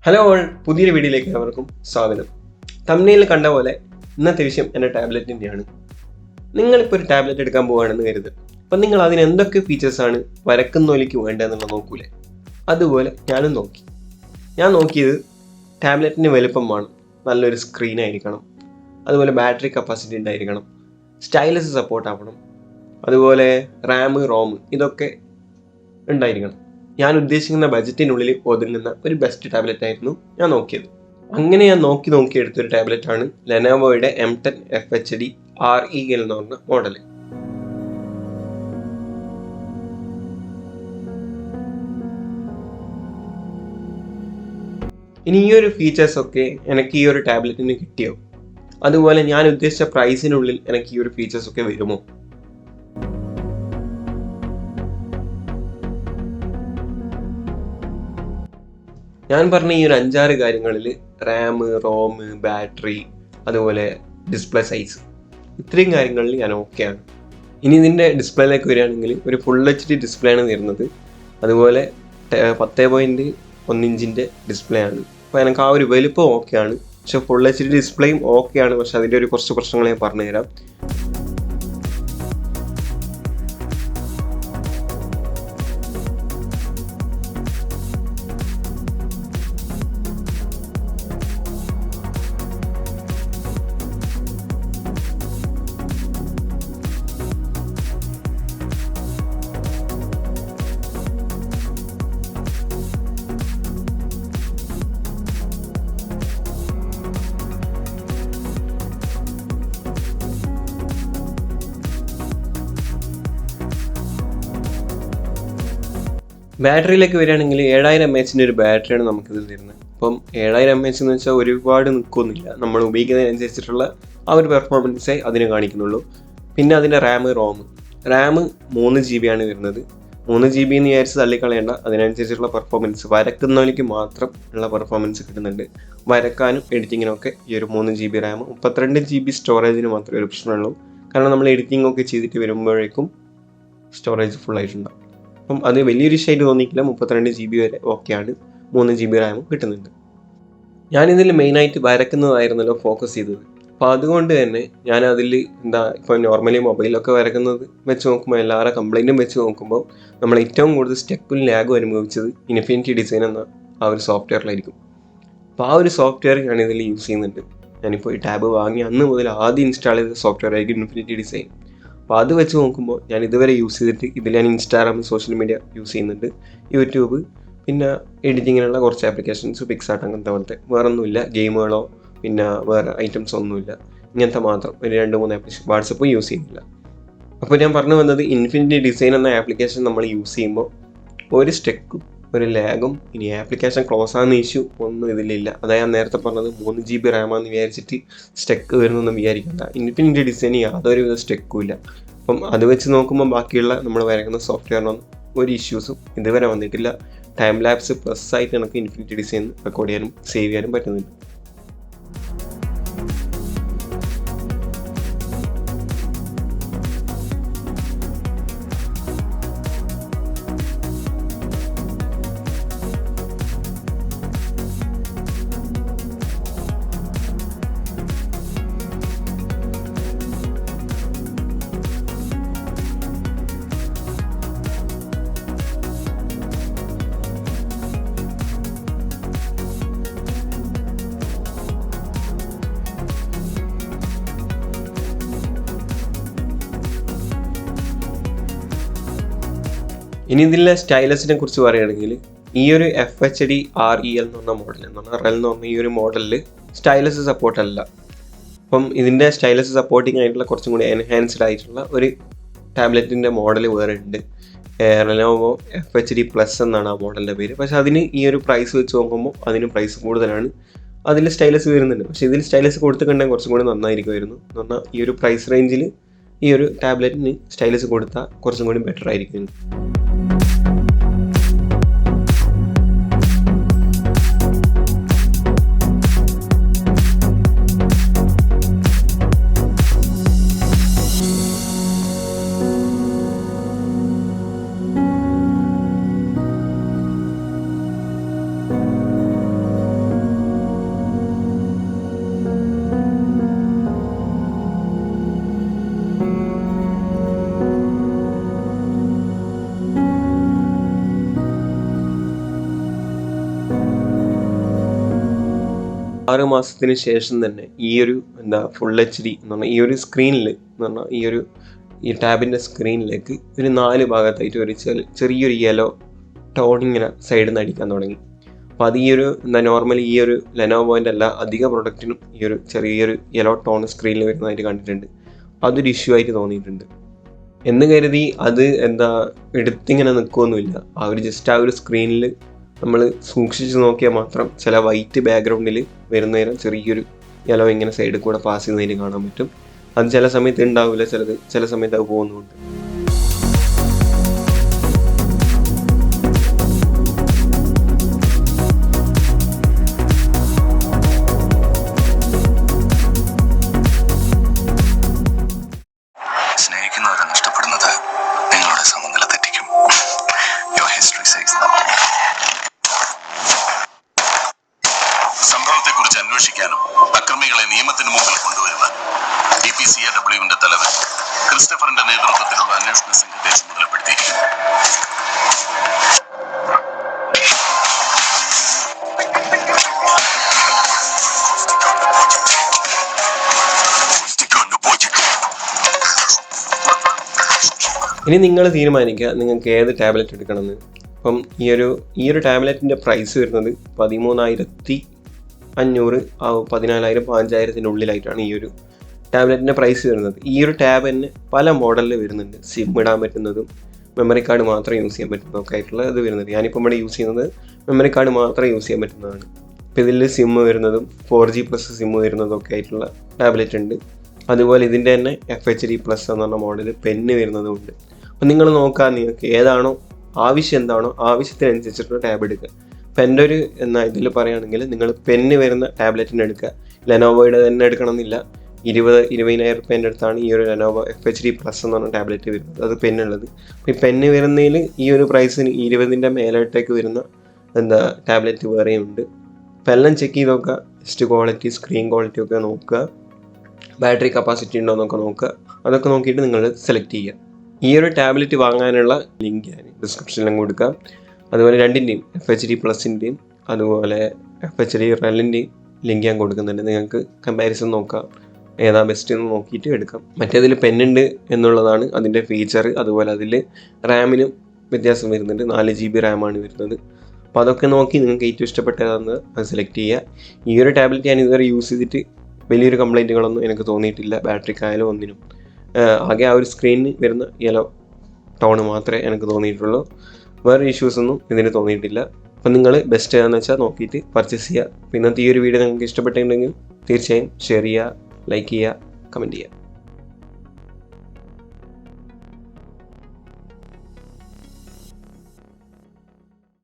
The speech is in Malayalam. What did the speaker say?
ഹലോ ഓൾ, പുതിയൊരു വീഡിയോയിലേക്ക് എല്ലാവർക്കും സ്വാഗതം. തംബ്നെയിലിൽ കണ്ട പോലെ ഇന്നത്തെ വിഷയം എൻ്റെ ടാബ്ലറ്റിൻ്റെയാണ്. നിങ്ങളിപ്പോൾ ഒരു ടാബ്ലറ്റ് എടുക്കാൻ പോവുകയാണെന്ന് കരുതുക. അപ്പം നിങ്ങൾ അതിന് എന്തൊക്കെ ഫീച്ചേഴ്സാണ് വരക്കുന്നോലിക്ക് വേണ്ടതെന്നുള്ളത് നോക്കൂലേ? അതുപോലെ ഞാനും നോക്കി. ഞാൻ നോക്കിയത് ടാബ്ലറ്റിന് വലുപ്പം വേണം, നല്ലൊരു സ്ക്രീൻ ആയിരിക്കണം, അതുപോലെ ബാറ്ററി കപ്പാസിറ്റി ഉണ്ടായിരിക്കണം, സ്റ്റൈലസ് സപ്പോർട്ട് ആവണം, അതുപോലെ റാം റോം ഇതൊക്കെ ഉണ്ടായിരിക്കണം. ഞാൻ ഉദ്ദേശിക്കുന്ന ബജറ്റിനുള്ളിൽ ഒതുങ്ങുന്ന ഒരു ബെസ്റ്റ് ടാബ്ലറ്റ് ആയിരുന്നു ഞാൻ നോക്കിയത്. അങ്ങനെ ഞാൻ നോക്കി എടുത്തൊരു ടാബ്ലറ്റാണ് ലെനോവോയുടെ M10fhd REL എന്ന് പറഞ്ഞ മോഡൽ. ഇനി ഈ ഒരു ഫീച്ചേഴ്സൊക്കെ എനിക്ക് ഈ ഒരു ടാബ്ലറ്റിന് കിട്ടിയോ? അതുപോലെ ഞാൻ ഉദ്ദേശിച്ച പ്രൈസിനുള്ളിൽ എനിക്ക് ഈ ഒരു ഫീച്ചേഴ്സൊക്കെ വരുമോ? ഞാൻ പറഞ്ഞ ഈ ഒരു 5-6 കാര്യങ്ങളിൽ റാം, റോം, ബാറ്ററി, അതുപോലെ ഡിസ്പ്ലേ സൈസ്, ഇത്രയും കാര്യങ്ങളിൽ ഞാൻ ഓക്കെയാണ്. ഇനി ഇതിൻ്റെ ഡിസ്പ്ലേയിലേക്ക് വരികയാണെങ്കിൽ ഒരു ഫുൾ HD ഡിസ്പ്ലേ ആണ് വരുന്നത്. അതുപോലെ 10.1 ഇഞ്ചിൻ്റെ ഡിസ്പ്ലേ ആണ്. അപ്പോൾ എനിക്ക് ആ ഒരു വലുപ്പം ഓക്കെയാണ്. പക്ഷെ ഫുൾ HD ഡിസ്പ്ലേയും ഓക്കെയാണ്. പക്ഷെ അതിൻ്റെ ഒരു കുറച്ച് പ്രശ്നങ്ങൾ ഞാൻ പറഞ്ഞുതരാം. ബാറ്ററിയിലേക്ക് വരികയാണെങ്കിൽ 7000 mAh ഒരു ബാറ്ററിയാണ് നമുക്കിതിൽ തരുന്നത്. അപ്പം 7000 mAh എന്ന് വെച്ചാൽ ഒരുപാട് നിൽക്കൊന്നുമില്ല. നമ്മൾ ഉപയോഗിക്കുന്നതിനനുസരിച്ചിട്ടുള്ള ആ ഒരു പെർഫോമൻസേ അതിന് കാണിക്കുന്നുള്ളൂ. പിന്നെ അതിൻ്റെ റാം 3 GB ആണ് വരുന്നത്. 3 GB എന്ന് വിചാരിച്ച് തള്ളിക്കളയേണ്ട. അതിനനുസരിച്ചുള്ള പെർഫോമൻസ് വരക്കുന്നവർക്ക് മാത്രം ഉള്ള പെർഫോമൻസ് കിട്ടുന്നുണ്ട്. വരക്കാനും എഡിറ്റിങ്ങിനൊക്കെ ഈ ഒരു 3 GB റാം, 32 GB സ്റ്റോറേജിന് മാത്രമേ ഒരു പ്രശ്നമുള്ളൂ. കാരണം നമ്മൾ എഡിറ്റിംഗ് ഒക്കെ ചെയ്തിട്ട് വരുമ്പോഴേക്കും സ്റ്റോറേജ് ഫുള്ളായിട്ടുണ്ടാവും. അപ്പം അത് വലിയൊരു ഇഷ്യമായിട്ട് തോന്നിയിട്ടില്ല. 32 GB വരെ ഓക്കെയാണ്. 3 GB റാമും കിട്ടുന്നുണ്ട്. ഞാനിതിൽ മെയിനായിട്ട് വരക്കുന്നതായിരുന്നല്ലോ ഫോക്കസ് ചെയ്തത്. അപ്പോൾ അതുകൊണ്ട് തന്നെ ഞാനതിൽ ഇപ്പോൾ നോർമലി മൊബൈലൊക്കെ വരക്കുന്നത് വെച്ച് നോക്കുമ്പോൾ എല്ലാവരുടെ കംപ്ലൈൻറ്റും വെച്ച് നോക്കുമ്പോൾ നമ്മൾ ഏറ്റവും കൂടുതൽ സ്റ്റക്കും ലാഗും അനുഭവിച്ചത് ഇൻഫിനിറ്റി ഡിസൈൻ എന്ന ആ ഒരു സോഫ്റ്റ്വെയറിലായിരിക്കും. അപ്പോൾ ആ ഒരു സോഫ്റ്റ്വെയർ ഞാനിതിൽ യൂസ് ചെയ്യുന്നുണ്ട്. ഞാനിപ്പോൾ ഈ ടാബ് വാങ്ങി അന്ന് മുതൽ ആദ്യം ഇൻസ്റ്റാൾ ചെയ്ത സോഫ്റ്റ്വെയർ ആയിരിക്കും ഇൻഫിനിറ്റി ഡിസൈൻ. അപ്പോൾ അത് വെച്ച് നോക്കുമ്പോൾ ഞാൻ ഇതുവരെ യൂസ് ചെയ്തിട്ട് ഇതിൽ ഞാൻ ഇൻസ്റ്റാഗ്രാം, സോഷ്യൽ മീഡിയ യൂസ് ചെയ്യുന്നുണ്ട്, യൂട്യൂബ്, പിന്നെ എഡിറ്റിങ്ങിനുള്ള കുറച്ച് ആപ്ലിക്കേഷൻസ്, പിക്സാർട്ട് അങ്ങനത്തെ പോലത്തെ, വേറൊന്നുമില്ല. ഗെയിമുകളോ പിന്നെ വേറെ ഐറ്റംസ് ഒന്നുമില്ല. ഇങ്ങനത്തെ മാത്രം ഒരു 2-3 ആപ്ലിക്കേഷൻ. വാട്സപ്പും യൂസ് ചെയ്യുന്നില്ല. അപ്പോൾ ഞാൻ പറഞ്ഞു വന്നത് ഇൻഫിനിറ്റി ഡിസൈൻ എന്ന ആപ്ലിക്കേഷൻ നമ്മൾ യൂസ് ചെയ്യുമ്പോൾ ഒരു സ്റ്റെക്കും ഒരു ലാഗും ഇനി ആപ്ലിക്കേഷൻ ക്ലോസ് ആകുന്ന ഇഷ്യൂ ഒന്നും ഇതിലില്ല. അതായത് ഞാൻ നേരത്തെ പറഞ്ഞത് 3 GB റാമാന്ന് വിചാരിച്ചിട്ട് സ്റ്റെക്ക് വരുന്നൊന്നും വിചാരിക്കണ്ട. ഇൻഫിനിറ്റി ഡിസൈൻ യാതൊരുവിധ സ്റ്റെക്കും ഇല്ല. അപ്പം അത് വെച്ച് നോക്കുമ്പോൾ ബാക്കിയുള്ള നമ്മൾ വരയ്ക്കുന്ന സോഫ്റ്റ്വെയറിനൊന്നും ഒരു ഇഷ്യൂസും ഇതുവരെ വന്നിട്ടില്ല. ടൈം ലാപ്സ് പ്ലസ് ആയിട്ട് നമുക്ക് ഇൻഫിനിറ്റി ഡിസൈൻ റെക്കോർഡ് ചെയ്യാനും സേവ് ചെയ്യാനും പറ്റുന്നുണ്ട്. ഇനി ഇതിലെ സ്റ്റൈലസിനെ കുറിച്ച് പറയുകയാണെങ്കിൽ ഈ ഒരു FHD REL എന്ന് പറഞ്ഞ മോഡൽ എന്ന് പറഞ്ഞാൽ REL എന്ന് പറഞ്ഞ ഈ ഒരു മോഡലിൽ സ്റ്റൈലസ് സപ്പോർട്ട് അല്ല. അപ്പം ഇതിൻ്റെ സ്റ്റൈലസ് സപ്പോർട്ടിങ് ആയിട്ടുള്ള കുറച്ചും കൂടി എൻഹാൻസ്ഡ് ആയിട്ടുള്ള ഒരു ടാബ്ലറ്റിൻ്റെ മോഡൽ വേറെ ഉണ്ട്. Lenovo FHD Plus എന്നാണ് ആ മോഡലിൻ്റെ പേര്. പക്ഷേ അതിന് ഈ ഒരു പ്രൈസ് വെച്ച് നോക്കുമ്പോൾ അതിന് പ്രൈസ് കൂടുതലാണ്. അതിൽ സ്റ്റൈലസ് വരുന്നുണ്ട്. പക്ഷേ ഇതിൽ സ്റ്റൈലസ് കൊടുത്തിട്ടുണ്ടെങ്കിൽ കുറച്ചും കൂടി നന്നായിരിക്കുമായിരുന്നു. എന്ന് പറഞ്ഞാൽ ഈ ഒരു പ്രൈസ് റേഞ്ചിൽ ഈ ഒരു ടാബ്ലറ്റിന് സ്റ്റൈലസ് കൊടുത്താൽ കുറച്ചും കൂടി ബെറ്റർ ആയിരിക്കും. 6 മാസത്തിന് ശേഷം തന്നെ ഈ ഒരു ഫുൾ HD എന്ന് പറഞ്ഞാൽ ഈ ഒരു സ്ക്രീനിൽ എന്ന് പറഞ്ഞാൽ ഈ ടാബിൻ്റെ സ്ക്രീനിലേക്ക് ഒരു 4 ഭാഗത്തായിട്ട് ഒരു ചെറിയൊരു യെല്ലോ ടോൺ ഇങ്ങനെ സൈഡിൽ നിന്ന് അടിക്കാൻ തുടങ്ങി. അപ്പോൾ അത് ഈ ഒരു നോർമലി ഈ ഒരു ലെനോവോൻ്റെ എല്ലാ അധിക പ്രൊഡക്റ്റിനും ഈ ഒരു ചെറിയൊരു യെല്ലോ ടോൺ സ്ക്രീനിൽ വരുന്നതായിട്ട് കണ്ടിട്ടുണ്ട്. അതൊരു ഇഷ്യൂ ആയിട്ട് തോന്നിയിട്ടുണ്ട്. എന്ന് കരുതി അത് എടുത്തിങ്ങനെ നിൽക്കുകയൊന്നുമില്ല. ജസ്റ്റ് ആ ഒരു സ്ക്രീനിൽ നമ്മൾ സൂക്ഷിച്ച് നോക്കിയാൽ മാത്രം ചില വൈറ്റ് ബാക്ക്ഗ്രൗണ്ടിൽ വരുന്നതിന് ചെറിയൊരു യെല്ലോ ഇങ്ങനെ സൈഡിൽ കൂടെ പാസ് ചെയ്യുന്നതിന് കാണാൻ പറ്റും. അത് ചില സമയത്ത് ഉണ്ടാവില്ല, ചില സമയത്ത് അത് പോകുന്നുണ്ട്. സ്നേഹിക്കുന്നവരെ നഷ്ടപ്പെടുന്നത് നിങ്ങളുടെ സമനില തെറ്റിക്കും. Your history says that. സംഭവത്തെക്കുറിച്ച് അന്വേഷിക്കാനും അക്രമികളെ നിയമത്തിന് മുമ്പിൽ കൊണ്ടുവരുവാൻ DPCAWന്റെ തലവൻ ക്രിസ്റ്റഫറിന്റെ നേതൃത്വത്തിലുള്ള അന്വേഷണ സംഘത്തെ ചുമതലപ്പെടുത്തിയിരിക്കുന്നു. ഇനി നിങ്ങൾ തീരുമാനിക്കുക നിങ്ങൾക്ക് ഏത് ടാബ്ലറ്റ് എടുക്കണമെന്ന്. അപ്പം ഈ ഒരു ടാബ്ലറ്റിൻ്റെ പ്രൈസ് വരുന്നത് 13,500 14,000 5,000 ഉള്ളിലായിട്ടാണ് ഈ ഒരു ടാബ്ലറ്റിൻ്റെ പ്രൈസ് വരുന്നത്. ഈ ഒരു ടാബ് തന്നെ പല മോഡലിൽ വരുന്നുണ്ട്. സിം ഇടാൻ പറ്റുന്നതും മെമ്മറി കാർഡ് മാത്രം യൂസ് ചെയ്യാൻ പറ്റുന്നതൊക്കെ ആയിട്ടുള്ള ഇത് വരുന്നത്. ഞാനിപ്പോൾ ഇവിടെ യൂസ് ചെയ്യുന്നത് മെമ്മറി കാർഡ് മാത്രം യൂസ് ചെയ്യാൻ പറ്റുന്നതാണ്. ഇപ്പോൾ ഇതിൽ സിം വരുന്നതും 4G+ സിം വരുന്നതൊക്കെ ആയിട്ടുള്ള ടാബ്ലറ്റ് ഉണ്ട്. അതുപോലെ ഇതിൻ്റെ തന്നെ FHD+ എന്ന് പറഞ്ഞ മോഡൽ പെന്ന് വരുന്നതുമുണ്ട്. അപ്പം നിങ്ങൾ നോക്കുക, നിങ്ങൾക്ക് ഏതാണോ ആവശ്യം, എന്താണോ ആവശ്യത്തിനനുസരിച്ചിട്ടുള്ള ടാബ് എടുക്കുക. ഇപ്പം എൻ്റെ ഒരു ഇതിൽ പറയുകയാണെങ്കിൽ നിങ്ങൾ പെന്ന് വരുന്ന ടാബ്ലറ്റിന് എടുക്കുക. ലെനോവോയുടെ തന്നെ എടുക്കണമെന്നില്ല. 20,000 രൂപേൻ്റെ അടുത്താണ് ഈ ഒരു ലെനോവോ FHD+ എന്ന് പറഞ്ഞ ടാബ്ലറ്റ് വരുന്നത്, അത് പെന്നുള്ളത്. അപ്പോൾ ഈ പെന്ന് വരുന്നതിൽ ഈ ഒരു പ്രൈസിന് 20ൻ്റെ മേലോട്ടേക്ക് വരുന്ന ടാബ്ലറ്റ് വേറെയുണ്ട്. അപ്പോൾ എല്ലാം ചെക്ക് ചെയ്ത് നോക്കുക. ടെസ്റ്റ് ക്വാളിറ്റി, സ്ക്രീൻ ക്വാളിറ്റി ഒക്കെ നോക്കുക. ബാറ്ററി കപ്പാസിറ്റി ഉണ്ടോ എന്നൊക്കെ നോക്കുക. അതൊക്കെ നോക്കിയിട്ട് നിങ്ങൾ സെലക്ട് ചെയ്യുക. ഈ ഒരു ടാബ്ലറ്റ് വാങ്ങാനുള്ള ലിങ്ക് ഞാൻ ഡിസ്ക്രിപ്ഷനിലും കൊടുക്കാം. അതുപോലെ രണ്ടിൻ്റെയും FHD+ൻ്റെയും അതുപോലെ FHD RELൻ്റെയും ലിങ്ക് ഞാൻ കൊടുക്കുന്നുണ്ട്. നിങ്ങൾക്ക് കമ്പാരിസൺ നോക്കാം, ഏതാ ബെസ്റ്റ് എന്ന് നോക്കിയിട്ട് എടുക്കാം. മറ്റേതിൽ പെന്നുണ്ട് എന്നുള്ളതാണ് അതിൻ്റെ ഫീച്ചർ. അതുപോലെ അതിൽ റാമിനും വ്യത്യാസം വരുന്നുണ്ട്. 4GB റാമാണ് വരുന്നത്. അപ്പോൾ അതൊക്കെ നോക്കി നിങ്ങൾക്ക് ഏറ്റവും ഇഷ്ടപ്പെട്ടതാണെന്ന് അത് സെലക്ട് ചെയ്യുക. ഈ ഒരു ടാബ്ലറ്റ് ഞാൻ ഇതുവരെ യൂസ് ചെയ്തിട്ട് വലിയൊരു കംപ്ലൈൻറ്റുകളൊന്നും എനിക്ക് തോന്നിയിട്ടില്ല, ബാറ്ററിക്കായാലും ഒന്നിനും. ആകെ ആ ഒരു സ്ക്രീനിന് വരുന്ന യെല്ലോ ടോണ് മാത്രമേ എനിക്ക് തോന്നിയിട്ടുള്ളൂ. വേറെ ഇഷ്യൂസൊന്നും ഇതിന് തോന്നിയിട്ടില്ല. അപ്പം നിങ്ങൾ ബെസ്റ്റ് ഏതാണെന്ന് വെച്ചാൽ നോക്കിയിട്ട് പർച്ചേസ് ചെയ്യുക. ഇന്നത്തെ ഈ ഒരു വീഡിയോ നിങ്ങൾക്ക് ഇഷ്ടപ്പെട്ടിട്ടുണ്ടെങ്കിൽ തീർച്ചയായും ഷെയർ ചെയ്യുക, ലൈക്ക് ചെയ്യുക, കമൻറ്റ് ചെയ്യുക.